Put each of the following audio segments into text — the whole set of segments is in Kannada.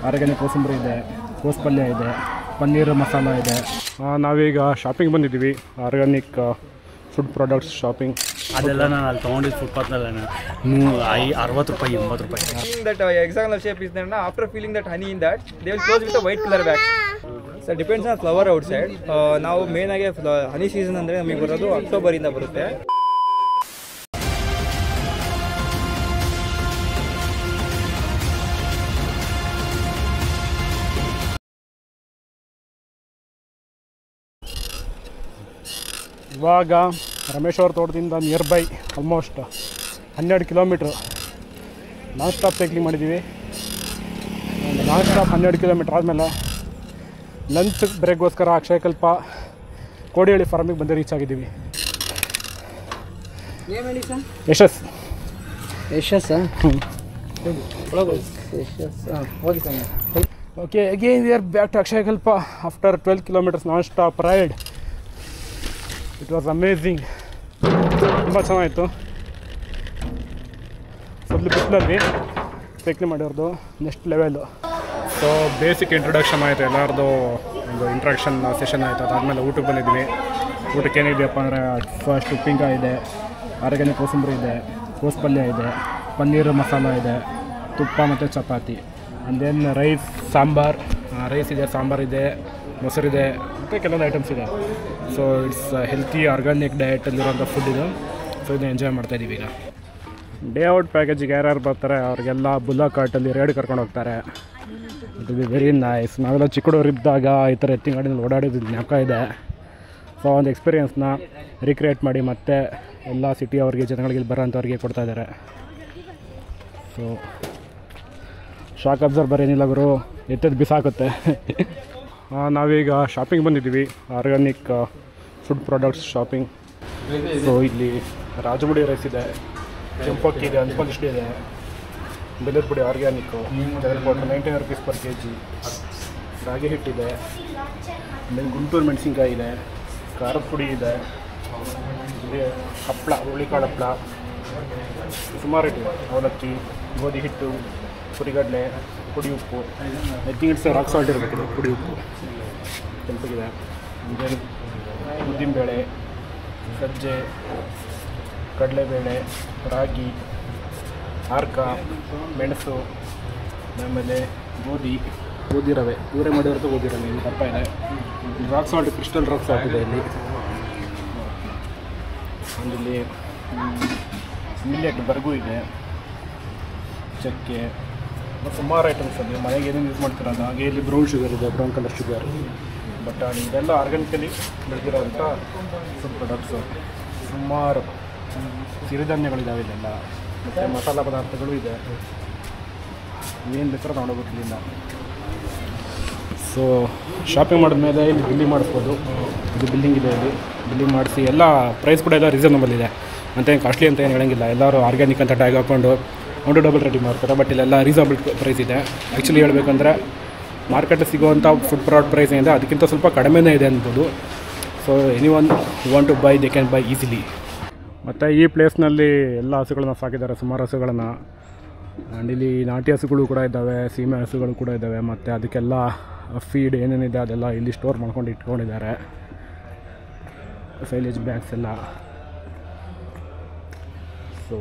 ಆರ್ಗ್ಯಾನಿಕ್ ಕೋಸಂಬರಿ ಇದೆ, ಕೋಸು ಪಲ್ಯ ಇದೆ, ಪನ್ನೀರ್ ಮಸಾಲ ಇದೆ. ನಾವೀಗ ಶಾಪಿಂಗ್ ಬಂದಿದ್ದೀವಿ, ಆರ್ಗ್ಯಾನಿಕ್ ಫುಡ್ ಪ್ರಾಡಕ್ಟ್ಸ್ ಶಾಪಿಂಗ್. ಅದೆಲ್ಲ ನಾನು ಅಲ್ಲಿ ತೊಗೊಂಡಿದ್ದು ಫುಟ್ಪಾತ್ನಲ್ಲ 60 ರೂಪಾಯಿ 80 ರೂಪಾಯಿ. That hexagonal shape is there. After feeling that honey in that, they will close with a white color wax. So it depends on flower outside. Now main ಆಗಿ honey season ಅಂದರೆ ನಮಗೆ ಬರೋದು ಅಕ್ಟೋಬರ್ ಇಂದ ಬರುತ್ತೆ. ಇವಾಗ ರಮೇಶ್ ಅವ್ರ ತೋಟದಿಂದ near by almost 12 kilometre non stop cycling ಮಾಡಿದ್ದೀವಿ. ನಾನ್ ಸ್ಟಾಪ್ 12 ಕಿಲೋಮೀಟ್ರ್ ಆದಮೇಲೆ ಲಂಚ್ ಬ್ರೇಕ್ಗೋಸ್ಕರ ಅಕ್ಷಯಕಲ್ಪ ಕೋಡಿಹಳ್ಳಿ ಫಾರ್ಮಿಗೆ ಬಂದು ರೀಚ್ ಆಗಿದ್ದೀವಿ. Yashas okay, again we are back to Akshayakalpa after 12 kilometres non stop ride. It was amazing, ತುಂಬ ಚೆನ್ನಾಗಿತ್ತು. ಸ್ವಲ್ಪ ಬಿಸಿಲಲ್ಲಿ ಸೈಕ್ಲಿಂಗ್ ಮಾಡಿರೋದು next level. So basic introduction ಆಯಿತು, ಎಲ್ಲರದ್ದು ಒಂದು ಇಂಟ್ರಡಕ್ಷನ್ ಸೆಷನ್ ಆಯಿತು. ಅದಾದಮೇಲೆ ಊಟಕ್ಕೆ ಬಂದಿದ್ವಿ. ಊಟಕ್ಕೆ ಏನಿದೆಯಪ್ಪ ಅಂದರೆ ಫಸ್ಟ್ ಉಪ್ಪಿನಕಾಯಿ ಇದೆ, ಆರ್ಗ್ಯಾನಿಕ್ ಕೋಸಂಬರಿ ಇದೆ, ಕೋಸು ಪಲ್ಯ ಇದೆ, ಪನ್ನೀರ್ ಮಸಾಲ ಇದೆ, ತುಪ್ಪ ಮತ್ತು ಚಪಾತಿ. And then rice sambar, rice ಇದೆ, ಸಾಂಬಾರಿದೆ, ಮೊಸರಿದೆ ಮತ್ತು ಕೆಲವೊಂದು ಐಟಮ್ಸ್ ಇದೆ. ಸೊ ಇಟ್ಸ್ ಹೆಲ್ತಿ ಆರ್ಗ್ಯಾನಿಕ್ ಡಯಟಲ್ಲಿರೋಂಥ ಫುಡ್ ಇದು. ಸೊ ಇದನ್ನ ಎಂಜಾಯ್ ಮಾಡ್ತಾಯಿದ್ದೀವಿ ಈಗ. ಡೇ ಔಟ್ ಪ್ಯಾಕೇಜಿಗೆ ಯಾರ್ಯಾರು ಬರ್ತಾರೆ ಅವ್ರಿಗೆಲ್ಲ ಬುಲ್ಲಾ ಕಾರ್ಟಲ್ಲಿ ರೈಡ್ ಕರ್ಕೊಂಡು ಹೋಗ್ತಾರೆ. It will be very nice. ನಾವೆಲ್ಲ ಚಿಕ್ಕಡೋರಿದ್ದಾಗ ಈ ಥರ ಎತ್ತಿನ ಗಾಡಿನಲ್ಲಿ ಓಡಾಡಿದ್ದು ಜ್ಞಾಪಕ ಇದೆ. ಸೊ ಒಂದು ಎಕ್ಸ್ಪೀರಿಯೆನ್ಸ್ನ ರಿಕ್ರಿಯೇಟ್ ಮಾಡಿ ಮತ್ತೆ ಎಲ್ಲ ಸಿಟಿ ಅವ್ರಿಗೆ ಜನಗಳಿಗೆ ಬರೋಂಥವ್ರಿಗೆ ಕೊಡ್ತಾಯಿದ್ದಾರೆ. ಸೊ ಶಾಕ್ ಅಬ್ಸರ್ವರ್ ಏನಿಲ್ಲ ಗುರು, ಎತ್ತದ್ದು ಬಿಸಾಕುತ್ತೆ. ನಾವೀಗ ಶಾಪಿಂಗ್ ಬಂದಿದ್ದೀವಿ, organic food products shopping. So ಇಲ್ಲಿ ರಾಜಮುಡಿ ರೈಸ್ ಇದೆ, ಕೆಂಪಕ್ಕಿ ಇದೆ, ಅಂಪಲಿಸ್ಟ್ ಇದೆ, ಬೆಲ್ಲದ ಪುಡಿ ಆರ್ಗ್ಯಾನಿಕ್ಕು, 90 rupees per kg. ರಾಗಿ ಹಿಟ್ಟಿದೆ, ಆಮೇಲೆ ಗುಂಟೂರು ಮೆಣಸಿನ್ಕಾಯಿ ಇದೆ, ಖಾರದ ಪುಡಿ ಇದೆ, ಇಲ್ಲಿ ಹಪ್ಪಳ, ಹುಳಿಕಾಳು ಹಪ್ಪಳ ಸುಮಾರು ಇಟ್ಟಿದೆ, ಅವಲಕ್ಕಿ, ಗೋಧಿ ಹಿಟ್ಟು, ಪುರಿಗಡಲೆ, ಪುಡಿ ಉಪ್ಪು. I think it's rock salt ಇರಬೇಕಿದೆ, ಪುಡಿ ಉಪ್ಪು ಕೆಂಪಗಿದೆ. ಆಮೇಲೆ ಉದ್ದಿನಬೇಳೆ, ಸಜ್ಜೆ, ಕಡಲೆಬೇಳೆ, ರಾಗಿ, ಹಾರ್ಕ, ಮೆಣಸು, ಆಮೇಲೆ ಗೋಧಿ ರವೆ, ಇವರೇ ಮಾಡಿರೋದು ಗೋಧಿ ರವೆ. ಇಲ್ಲಿ ದಪ್ಪ ಇದೆ. Rock salt, crystal rock salt ಇದೆ ಇಲ್ಲಿ. ಇಲ್ಲಿ ಮಿಲ್ಲೆಟ್ ಬರ್ಗು ಇದೆ, ಚಕ್ಕೆ, ಸುಮಾರು ಐಟಮ್ಸ್ ಅಲ್ಲಿ ಮನೆಗೆ ಏನೇನು ಯೂಸ್ ಮಾಡ್ತಿರೋದು. ಹಾಗೆ ಇಲ್ಲಿ ಬ್ರೌನ್ ಶುಗರ್ ಇದೆ, ಬ್ರೌನ್ ಕಲರ್ ಶುಗರ್. ಬಟ್ ಇದೆಲ್ಲ ಆರ್ಗ್ಯಾನಿಕಲಿ ಬೆಳೆದಿರೋಂಥ ಫುಡ್ ಪ್ರಾಡಕ್ಟ್ಸು. ಸುಮಾರು ಸಿರಿಧಾನ್ಯಗಳಿದ್ದಾವೆ ಇಲ್ಲೆಲ್ಲ, ಮತ್ತು ಮಸಾಲ ಪದಾರ್ಥಗಳು ಇದೆ. ಏನು ಬೇಕಾದ್ರೂ ತೊಗೊಂಡೋಗ್ಬೇಕು ಇಲ್ಲಿಂದ. ಸೊ ಶಾಪಿಂಗ್ ಮಾಡಿದ್ಮೇಲೆ ಇಲ್ಲಿ ಬಿಲ್ಲಿಂಗ್ ಮಾಡಿಸ್ಬೋದು. ಇದು ಬಿಲ್ಲಿಂಗ್ ಇದೆ, ಇಲ್ಲಿ ಬಿಲ್ಲಿಂಗ್ ಮಾಡಿಸಿ ಎಲ್ಲ ಪ್ರೈಸ್ ಕೂಡ ಎಲ್ಲ ರೀಸನಬಲ್ ಇದೆ. ಅಂತ ಕಾಸ್ಟ್ಲಿ ಅಂತ ಏನು ಹೇಳೋಂಗಿಲ್ಲ. ಎಲ್ಲರೂ ಆರ್ಗ್ಯಾನಿಕ್ ಅಂತ ಟ್ಯಾಗ್ ಹಾಕ್ಕೊಂಡು ಒಂದು ಡಬಲ್ ರೇಟಿಂಗ್ ಮಾಡ್ತಾರೆ. ಬಟ್ ಇಲ್ಲೆಲ್ಲ ರೀಸನಬಲ್ ಪ್ರೈಸ್ ಇದೆ. ಆ್ಯಕ್ಚುಲಿ ಹೇಳಬೇಕಂದ್ರೆ ಮಾರ್ಕೆಟಲ್ಲಿ ಸಿಗೋವಂಥ ಫುಡ್ ಪ್ರಾಡಕ್ಟ್ ಪ್ರೈಸ್ ಏನಿದೆ ಅದಕ್ಕಿಂತ ಸ್ವಲ್ಪ ಕಡಿಮೆನೇ ಇದೆ ಅನ್ಬೋದು. So any one want to buy they can buy easily. ಮತ್ತು ಈ ಪ್ಲೇಸ್ನಲ್ಲಿ ಎಲ್ಲ ಹಸುಗಳನ್ನ ಸಾಕಿದ್ದಾರೆ, ಸುಮಾರು ಹಸುಗಳನ್ನು. ಆ್ಯಂಡ್ ಇಲ್ಲಿ ನಾಟಿ ಹಸುಗಳು ಕೂಡ ಇದ್ದಾವೆ, ಸೀಮೆ ಹಸುಗಳು ಕೂಡ ಇದ್ದಾವೆ. ಮತ್ತು ಅದಕ್ಕೆಲ್ಲ ಫೀಡ್ ಏನೇನಿದೆ ಅದೆಲ್ಲ ಇಲ್ಲಿ ಸ್ಟೋರ್ ಮಾಡ್ಕೊಂಡು ಇಟ್ಕೊಂಡಿದ್ದಾರೆ. ಸೈಲೇಜ್ ಬ್ಯಾಗ್ಸ್ ಎಲ್ಲ. ಸೊ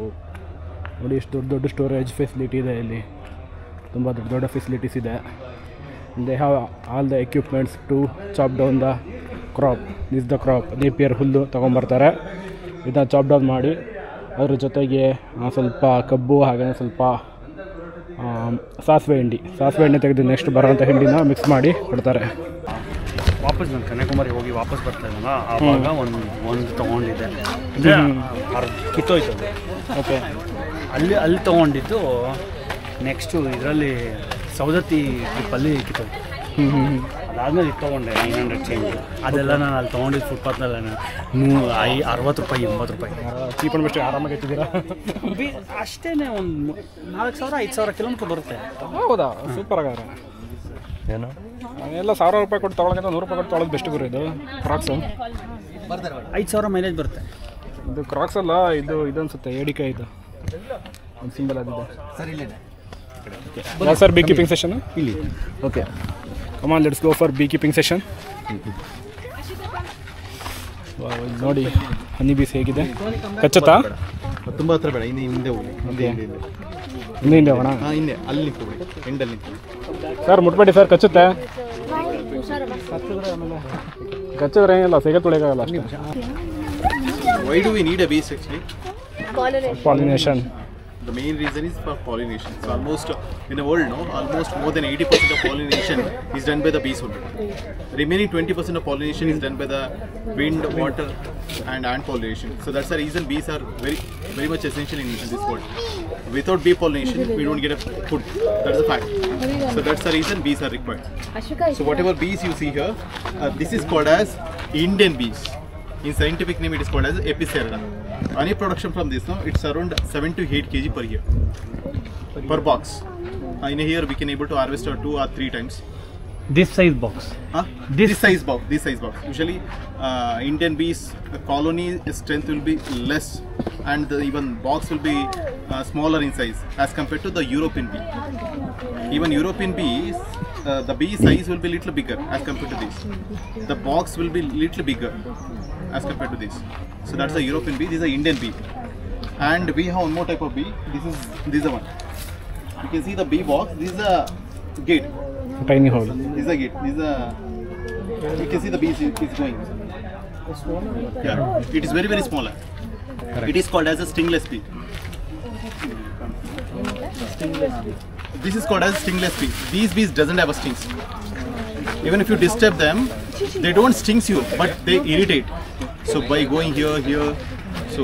ನೋಡಿ ಎಷ್ಟು ದೊಡ್ಡ ಸ್ಟೋರೇಜ್ ಫೆಸಿಲಿಟಿ ಇದೆ ಇಲ್ಲಿ. ತುಂಬ ದೊಡ್ಡ ಫೆಸಿಲಿಟೀಸ್ ಇದೆ. They have all the equipments to chop down the crop. This the crop, Napier ಹುಲ್ಲು ತೊಗೊಂಬರ್ತಾರೆ. ಇದನ್ನು ಚಾಪ್ ಡೌನ್ ಮಾಡಿ ಅದ್ರ ಜೊತೆಗೆ ಸ್ವಲ್ಪ ಕಬ್ಬು, ಹಾಗೆ ಸ್ವಲ್ಪ ಸಾಸಿವೆ ಎಣ್ಣೆ ತೆಗೆದು ನೆಕ್ಸ್ಟ್ ಬರೋಂಥ ಹಿಂಡಿನ ಮಿಕ್ಸ್ ಮಾಡಿ ಕೊಡ್ತಾರೆ. ವಾಪಸ್ ನಾನು ಕನ್ಯಾಕುಮಾರಿ ಹೋಗಿ ವಾಪಸ್ ಬರ್ತಾ ಇದ್ದಲ್ಲ, ಆವಾಗ ಒಂದು ತೊಗೊಂಡಿದ್ದೆ, ಕಿತ್ತೋಯ್ತು. ಓಕೆ, ಅಲ್ಲಿ ತೊಗೊಂಡಿದ್ದು. ನೆಕ್ಸ್ಟು ಇದರಲ್ಲಿ ಸೌದತ್ತಿ ಟ್ರಿಪ್ಪಲ್ಲಿ ಕಿತ್ತೋಯ್ತು. ಅದಾದಮೇಲೆ ಇದು ತೊಗೊಂಡೆ 900 ಚೇಂಜ್. ಅದೆಲ್ಲ ನಾನು ಅಲ್ಲಿ ತೊಗೊಂಡಿದ್ದು ಫುಟ್ಪಾತ್ನಲ್ಲ 60 ರೂಪಾಯಿ 80 ರೂಪಾಯಿ. ಚೀಪ್ ಆ್ಯಂಡ್ ಬೆಸ್ಟ್ ಆರಾಮಾಗಿ ಎತ್ತಿದ್ದೀರಾ? ಅಷ್ಟೇ, ಒಂದು 4000 5000 ಕಿಲೋಮೀಟ್ರ್ ಬರುತ್ತೆ. ಹೌದಾ, ಸೂಪರ್ ಆಗಾರೆ. ಏನು ಎಲ್ಲ 1000 ರೂಪಾಯಿ ಕೊಟ್ಟು ತೊಗೊಳಕ್ಕೆ 100 ರೂಪಾಯಿ ಕೊಟ್ಟು ತೊಗೊಳೋದು ಬೆಸ್ಟ್ ಗುರು. ಇದು ಕ್ರಾಕ್ಸು 5000 ಮೈಲೇಜ್ ಬರುತ್ತೆ. ಇದು ಕ್ರಾಕ್ಸ್ ಅಲ್ಲ, ಇದು ಅನ್ಸುತ್ತೆ ಏಡಿಕಾಯಿ. ಇದು ಒಂದು ಸಿಂಬಲ್ ಆಗಿದೆ. ಯಾವ ಸರ್ ಬೀ ಕೀಪಿಂಗ್ ಸೆಷನ್ ಇಲ್ಲಿ. Okay, come on let's go for bee keeping session. ನೋಡಿ ಹನಿ ಬೀಸ್ ಹೇಗಿದೆ, ಕಚ್ಚುತ್ತಾ? ತುಂಬ ಹತ್ರ ಬೇಡ, ಹಿಂದೆ ಹೋಗಿ, ಹಿಂದೆ ಹಿಂದೆ ಹೋಗೋಣ. ಹಾಂ, ಹಿಂದೆ ಅಲ್ಲಿ ನಿಂತ್ಕೊಬಿಡಿ, ಎಂಡಲ್ಲಿ ನಿಂತ್ಕೊಳ್ಳಿ. ಸರ್ ಮುಟ್ಬೇಡಿ ಸರ್, ಕಚ್ಚುತ್ತೆ. ಕಚ್ಚಿದ್ರೆ ಏನಿಲ್ಲ, ಸಿಗ ತುಳಿಯೋಕ್ಕಾಗಲ್ಲ ಅಷ್ಟೇ. Why do we need a bees actually? Pollination. The main reason is for pollination. So almost in the world, almost more than 80% of pollination is done by the bees only. Remaining 20% of pollination is done by the wind, water, and ant pollination. So that's the reason bees are very much essential in this world. Without bee pollination, we don't get a food. That's a fact. So that's the reason bees are required. So whatever bees you see here, this is called as Indian bees. In scientific name, it is called as Epicerida. Honey production from this, it's around 7 to 8 kg per year, per box. In a year, we can able to harvest 2 or 3 times. This size box. This size box. Usually, Indian bees colony strength will be less, and even box will be smaller in size as compared to the European bee. Even European bees, the bee size will be little bigger as compared to this. The box will be little bigger as compared to this. So that's the European bee. This is the Indian bee, and we have one more type of bee. This is the one. You can see the bee box. This is a gate. Tiny hole. This is a gate. You can see the bees is going. Yeah, it is very smaller. Correct. It is called as a stingless bee. This is called as stingless bee. These bees doesn't have a stings. Even if you disturb them, they don't stings you, but they irritate. So by going here, so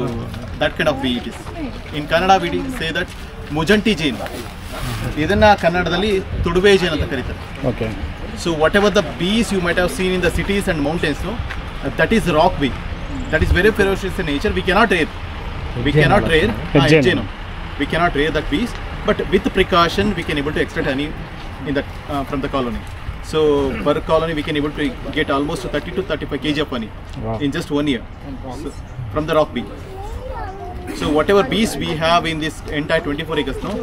that kind of bee it is. In Kannada we say that Mujanti Jain. ಇದನ್ನ ಕನ್ನಡದಲ್ಲಿ ತುಡುವೆ ಜೇನು ಅಂತ ಕರೀತಾರೆ. Okay. So whatever the bees you might have seen in the cities and mountains, that is rock bee. That is very ferocious in nature. We cannot rear. We cannot rear that bees. But with precaution, we can able to extract honey in that from the colony. So per colony, we can able to get almost 30 to 35 kg of honey in just 1 year from the rock bee. So whatever bees we have in this entire 24 acres now,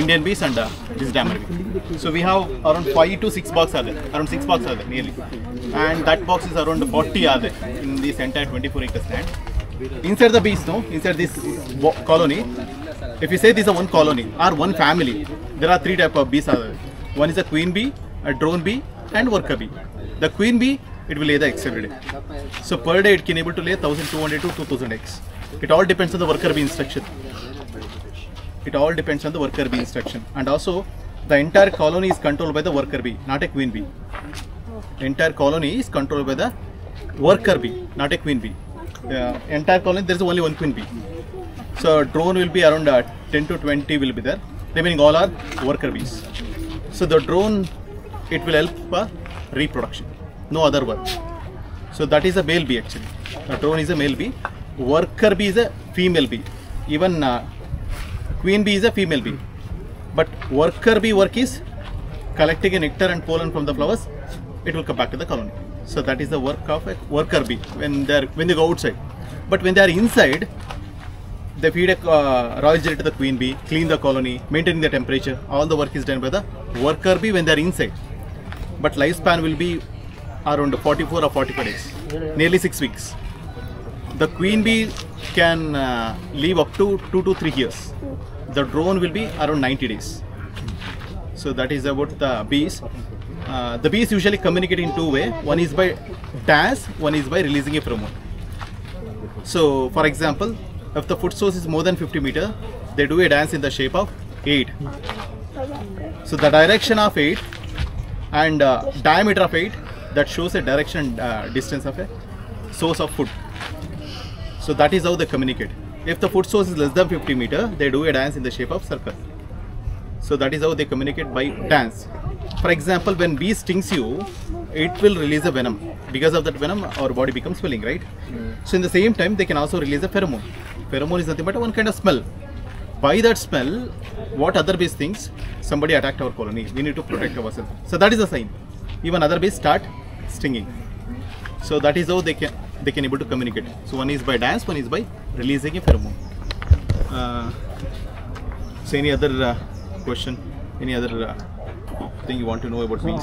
Indian bees and this dammer bee. So we have around 5 to 6 boxes are there. Around 6 boxes are there nearly, and that box is around 40 are there in this entire 24 acres land. Inside the bees, inside this colony, if you say this is one colony or one family, there are 3 types of bees are there. One is a queen bee, a drone bee, and worker bee. The queen bee, it will lay the eggs every day. So per day it can able to lay 1,200 to 2,000 eggs. It all depends on the worker bee instruction. And also the entire colony is controlled by the worker bee, not a queen bee. The entire colony is controlled by the worker bee, not a queen bee. Entire colony there is only one queen bee. So drone will be around 10 to 20 will be there. Remaining all are worker bees. So the drone, it will help for reproduction, no other work. So that is a male bee actually. The drone is a male bee. Worker bee is a female bee. Even queen bee is a female bee. But worker bee work is collecting a nectar and pollen from the flowers. It will come back to the colony. So that is the work of a worker bee when they go outside. But when they are inside, they feed a royal jelly to the queen bee, clean the colony, maintaining the temperature. All the work is done by the worker bee when they are inside. But lifespan will be around 44 or 45 days, nearly 6 weeks. The queen bee can live up to 2 to 3 years. The drone will be around 90 days. So that is about the bees. The bees usually communicate in 2 ways. One is by dance, one is by releasing a pheromone. So for example, if the food source is more than 50 meters, they do a dance in the shape of 8. So the direction of 8 and diameter of 8, that shows a direction distance of a source of food. So that is how they communicate. If the food source is less than 50 meters, they do a dance in the shape of circle. So that is how they communicate by dance. For example, when bee stings you, it will release a venom. Because of that venom, our body becomes swelling, right? So in the same time, they can also release a pheromone. Pheromone is nothing but one kind of smell. By that smell, what other bees thinks? Somebody attacked our colony. We need to protect ourselves. So that is a sign. Even other bees start stinging. So that is how they can able to communicate. So one is by dance, one is by releasing a pheromone. So any other question? Any other thing you want to know about bees?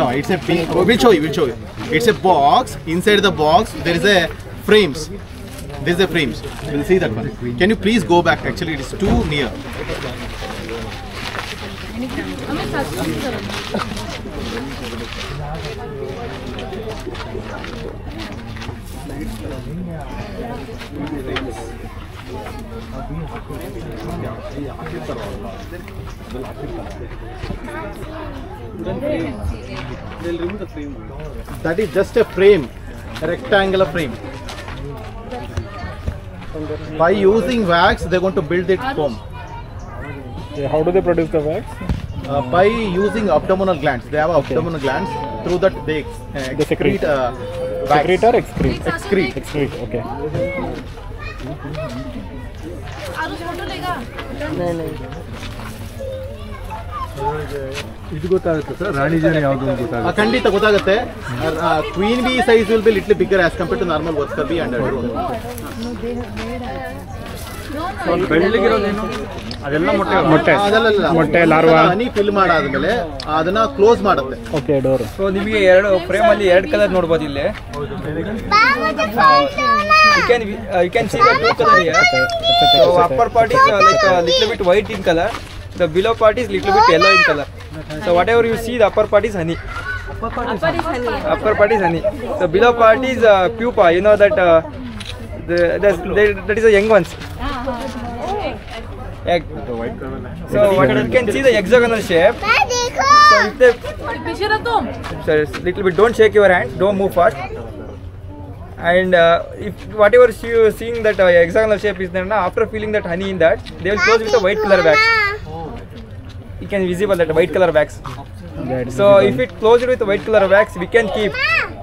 No, it's a bee. We'll show you. It's a box. Inside the box there is a frames. This is the frames. We'll see that one. Can you please go back? Actually, it is too near. That is just a frame, a rectangular frame. By using wax, they're going to build it foam. Okay, how do they produce the wax? By using abdominal glands. They have abdominal glands. Through that they secrete. Wax. Secrete or excrete? Excrete. Excrete, okay. ಇದು ಗೊತ್ತಾಗುತ್ತೆ ಸರ್ ರಾಣಿ ಜೇನು ಯಾವುದು ಅಂತ ಗೊತ್ತಾಗುತ್ತೆ ಖಂಡಿತ ಗೊತ್ತಾಗುತ್ತೆ. Queen bee size will be little bigger as compared to normal worker bee and ಬೆಳ್ಳಿಗಿರೋದೇನು ಅದೆಲ್ಲ ಮೊಟ್ಟೆ ಮೊಟ್ಟೆ ಲಾರ್ವಾ ಹನಿ ಫಿಲ್ ಮಾಡಾದ್ಮೇಲೆ ಅದನ್ನ ಕ್ಲೋಸ್ ಮಾಡುತ್ತೆ. Okay door. ಸೊ ನಿಮಗೆ ಎರಡು ಫ್ರೇಮ್ ಅಲ್ಲಿ ಎರಡು ಕಲರ್ ನೋಡ್ಬೋದು ಇಲ್ಲಿ. You can see the two color here. So upper part is like a little bit white in color. The below part is little bit yellow in color. So whatever you see, the upper part is honey. Upper part is honey. The below part is pupa. You know that that is the young ones. Egg. So what you can see the hexagonal shape. So if they, so little bit, don't shake your hand. Don't move fast. And if whatever you seeing that hexagonal shape is there, after filling that honey in that, they will close with a white color wax. You can visible that white color wax. So if it closed with white color wax, we can keep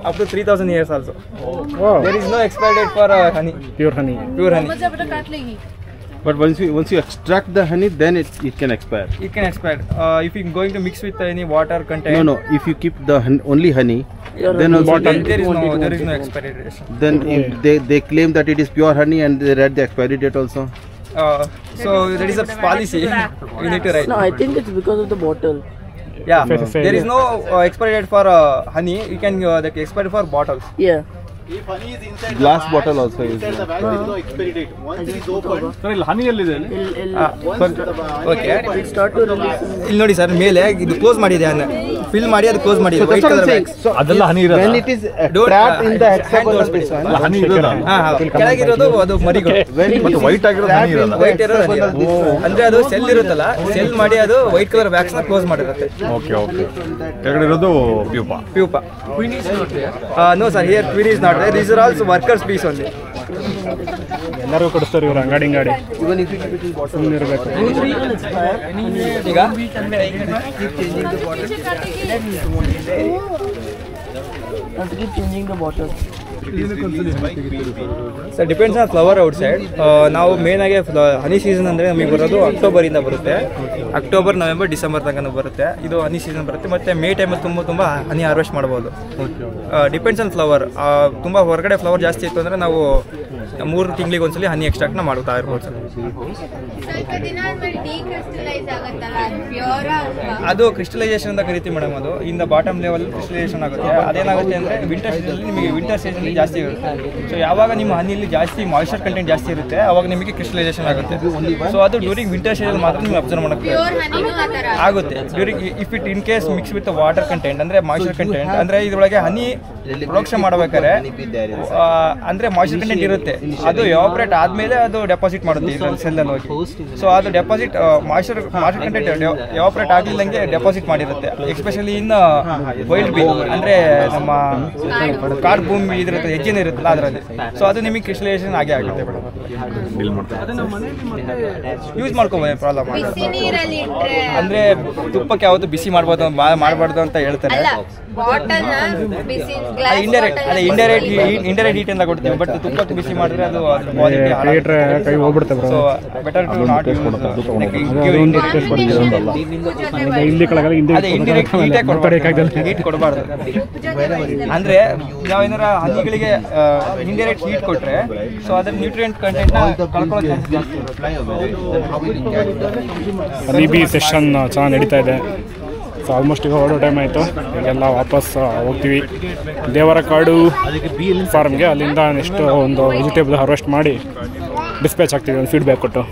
up to 3,000 years also. Wow. There is no expiry date for honey. Pure honey. Pure honey. But once you extract the honey then it can expire. It can expire. If you going to mix with any water content. No, if you keep the only honey then also there is no expiry date. then if they claim that it is pure honey and they read the expiry date also. So that is a policy. You need to write. No, I think it's because of the bottle. Yeah, there is no expiry date for honey. You can the expiry for bottles. Yeah. If honey is inside Glass the bottle wax, also is inside the wax there is no expiry date. Once it is opened, sir ಇಲ್ಲಿ ಹನಿ ಎಲ್ಲಿದೆ? once the honey Okay. is opened, Start to release. ಇಲ್ಲಿ ನೋಡಿ ಸರ್ ಮೇಲೆ ಇದು ಕ್ಲೋಸ್ ಮಾಡಿದೆ ಅನ್ನ ಫಿಲ್ ಮಾಡಿ ಅದು ಕ್ಲೋಸ್ ಮಾಡಿದೆ ವೈಟ್ ಕಲರ್ ಬ್ಯಾಗ್ಸ್. ಅದೆಲ್ಲ ಹನಿ ಇರೋದು when it is trapped in the hexagonal position ಹನಿ ಇರೋದಾ? ಕೆಳಗಿರೋದು ಅದು ಮರಿಗಳು. ಮತ್ತೆ ವೈಟ್ ಆಗಿರೋದು ಹನಿ ಇರೋದು. ವೈಟ್ ಇರೋದು honey. ಅಂದ್ರೆ ಅದು ಸೆಲ್ ಇರುತ್ತಲ್ಲ ಸೆಲ್ ಮಾಡಿ ಅದು ವೈಟ್ ಕಲರ್ ಬ್ಯಾಗ್ಸ್ ನ ಕ್ಲೋಸ್ ಮಾಡಿರುತ್ತೆ. ಓಕೆ ಕೆಳಗಡೆ ಇರೋದು pupa. Pupa. No sir, here queen is not there. These are also workers bees only. ಎಲ್ಲರಿಗೂ ಕೊಡಿಸ್ತಾರೆ ಇವರು ಅಂಗಡಿ Even if you keep it in bottle. ಸುಮ್ಮನೆ ಇರಬೇಕು. ಈಗ Have to keep changing the bottle. So depends on flower out side. ನಾವು ಮೇನ್ ಆಗಿ ಹನಿ ಸೀಸನ್ ಅಂದರೆ ನಮಗೆ ಬರೋದು ಅಕ್ಟೋಬರಿಂದ ಬರುತ್ತೆ. ಅಕ್ಟೋಬರ್ ನವೆಂಬರ್ ಡಿಸೆಂಬರ್ ತನಕ ಬರುತ್ತೆ. ಇದು ಹನಿ ಸೀಸನ್ ಬರುತ್ತೆ. ಮತ್ತು ಮೇ ಟೈಮಲ್ಲಿ ತುಂಬ ಹನಿ ಹಾರ್ವೆಸ್ಟ್ ಮಾಡ್ಬೋದು. Depends on flower. ತುಂಬ ಹೊರಗಡೆ ಫ್ಲವರ್ ಜಾಸ್ತಿ ಇತ್ತು ಅಂದರೆ ನಾವು 3 ತಿಂಗಳಿಗೆ ಒಂದ್ಸಲಿ ಹನಿ ಎಕ್ಸ್ಟ್ರಾಕ್ಟ್ನ ಮಾಡ್ತಾ ಇರ್ಬೋದು ಸರ್. ಅದು ಕ್ರಿಸ್ಟಲೈಸೇಷನ್ ಅಂತ ಕರಿತೀವಿ ಮೇಡಮ್. ಅದು in the bottom level crystallisation ಆಗುತ್ತೆ. ಅದೇನಾಗುತ್ತೆ ಅಂದರೆ ವಿಂಟರ್ ಸೀಸನಲ್ಲಿ ನಿಮಗೆ ವಿಂಟರ್ ಸೀಸನಲ್ಲಿ ಜಾಸ್ತಿ ಇರುತ್ತೆ. ಸೊ ಯಾವಾಗ ನಿಮ್ಮ ಹನಿಯಲ್ಲಿ ಜಾಸ್ತಿ ಮಾಯಿಶ್ಚರ್ ಕಂಟೆಂಟ್ ಜಾಸ್ತಿ ಇರುತ್ತೆ ಅವಾಗ ನಿಮಗೆ ಕ್ರಿಸ್ಟಲೈಸೇಷನ್ ಆಗುತ್ತೆ. ಸೊ ಅದು ಡ್ಯೂರಿಂಗ್ ವಿಂಟರ್ ಸೀಸನ್ ಮಾತ್ರ ನೀವು ಅಬ್ಸರ್ವ್ ಮಾಡೋಕ್ಕೆ ಆಗುತ್ತೆ. During if it in case mix with water content ಅಂದರೆ ಮಾಯಿಶ್ಚರ್ ಕಂಟೆಂಟ್ ಅಂದರೆ ಇದರೊಳಗೆ ಹನಿ ಪ್ರೊಡಕ್ಷನ್ ಮಾಡಬೇಕಾದ್ರೆ ಅಂದರೆ ಮಾಯಿಶ್ಚರ್ ಕಂಟೆಂಟ್ ಇರುತ್ತೆ. ಅದು ಎವಾಪರೇಟ್ ಆದಮೇಲೆ ಅದು ಡೆಪಾಸಿಟ್ ಮಾಡುತ್ತೆ ಇದರಲ್ಲಿ ಸೆಲ್ಲಲ್ಲಿ ಹೋಗಿ. ಸೊ ಅದು ಡೆಪಾಸಿಟ್ ಮಾಯಿಶ್ಚರ್ ಕಂಟೆಂಟ್ ಎವಾಪರೇಟ್ ಆಗಲಿಲ್ಲಂಗೆ ಡೆಪಾಸಿಟ್ ಮಾಡಿರುತ್ತೆ. ಎಸ್ಪೆಷಲಿ ಇನ್ ವೈಲ್ಡ್ ಬೀ ಅಂದರೆ ನಮ್ಮ ಕಾಡು ಭೂಮಿ ಇದಿರುತ್ತೆ ಹೆಜ್ಜೆನೇ ಇರುತ್ತಲ್ಲ ಅದರಲ್ಲಿ. ಸೊ ಅದು ನಿಮಗೆ ಕ್ರಿಸ್ಟಲೈಸೇಷನ್ ಆಗೇ ಆಗುತ್ತೆ ಮೇಡಮ್. ಯೂಸ್ ಮಾಡ್ಕೋಬೋದು, ಪ್ರಾಬ್ಲಮ್ ಆಗಲ್ಲ. ಅಂದರೆ ತುಪ್ಪಕ್ಕೆ ಯಾವತ್ತು ಬಿಸಿ ಮಾಡಬಾರ್ದು ಅಂತ ಹೇಳ್ತಾರೆ. ಇಂಡೈರೆಕ್ಟ್ ಹೀಟ್ ಅಂತ ಕೊಡ್ತೀವಿ, ಬಟ್ ತುಪ್ಪಕ್ಕೆ ಬಿಸಿ ಮಾಡಿದ್ರೆ ಅದು ಇಟ್ರೆ ಕೈ ಹೋಗ್ಬಿಡುತ್ತೆ bro. So better to not use ಇಲ್ಲಿ ಕೆಳಗಡೆ ಅದೇ ಇಂಡೈರೆಕ್ಟ್ ಹೀಟ್ ಕೊಡಬಾರ್ದು. ಅಂದ್ರೆ ನಾವೇನಾರ ಹನಿಗಳಿಗೆ ಇಂಡೈರೆಕ್ಟ್ ಹೀಟ್ ಕೊಟ್ರೆ ಸೊ ಅದ್ರ ನ್ಯೂಟ್ರಿಯೆಂಟ್ ಕಂಟೆಂಟ್ ಕಳ್ಕೊಳ್ಳೋ ಚಾನ್ಸ್ ಜಾಸ್ತಿ ಇರುತ್ತೆ. ಹನಿಬಿ ಸೆಷನ್ ಚೆನ್ನಾಗಿ ನಡೀತಾ ಇದೆ. ಸೊ ಆಲ್ಮೋಸ್ಟ್ ಈಗ ಹೊರಡೋ ಟೈಮ್ ಆಯಿತು. ಈಗೆಲ್ಲ ವಾಪಸ್ ಹೋಗ್ತೀವಿ ದೇವರಕಾಡು ಫಾರ್ಮ್ಗೆ. ಅಲ್ಲಿಂದ ನೆಕ್ಸ್ಟ್ ಒಂದು ವೆಜಿಟೇಬಲ್ ಹಾರ್ವೆಸ್ಟ್ ಮಾಡಿ ಡಿಸ್ಪ್ಯಾಚ್ ಆಗ್ತೀವಿ ಒಂದು ಫೀಡ್ಬ್ಯಾಕ್ ಕೊಟ್ಟು.